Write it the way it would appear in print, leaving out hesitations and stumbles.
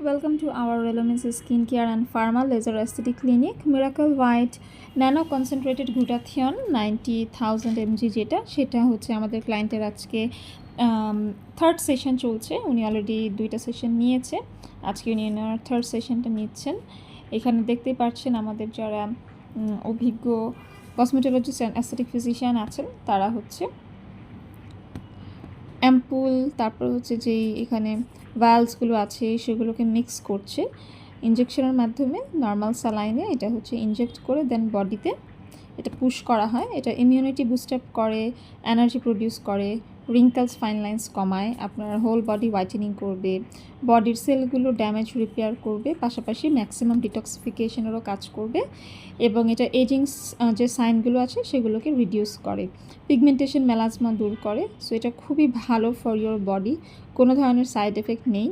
Welcome to our Relomis Skincare and Pharma Laser Aesthetic Clinic. Miracle White Nano Concentrated Glutathione 90,000 mg যেটা সেটা হচ্ছে আমাদের ক্লায়েন্টের আজকে থার্ড সেশন চলছে। উনি অলরেডি 2টা সেশন নিয়েছে, আজকে উনি ওনার থার্ড সেশনটা নিচ্ছেন। এখানে দেখতেই পাচ্ছেন আমাদের যারা অভিজ্ঞ কসমেটোলজিস্ট অ্যান্ড অ্যাস্থেটিক ফিজিশিয়ান আছেন তারা হচ্ছে অ্যাম্পুল, তারপর হচ্ছে যেই এখানে ভায়ালসগুলো আছে সেগুলোকে মিক্স করছে ইনজেকশনের মাধ্যমে। নর্মাল স্যালাইনে এটা হচ্ছে ইনজেক্ট করে দেন বডিতে এটা পুশ করা হয়। এটা ইমিউনিটি বুস্ট আপ করে, এনার্জি প্রডিউস করে, রিঙ্কলস ফাইন লাইন্স কমায়, আপনার হোল বডি হোয়াইটেনিং করবে, বডির সেলগুলো ড্যামেজ রিপেয়ার করবে, পাশাপাশি ম্যাক্সিমাম ডিটক্সিফিকেশনেরও কাজ করবে এবং এটা এজিং যে সাইনগুলো আছে সেগুলোকে রিডিউস করে, পিগমেন্টেশন মেলাজমা দূর করে। সো এটা খুবই ভালো ফর ইয়োর বডি, কোনো ধরনের সাইড এফেক্ট নেই।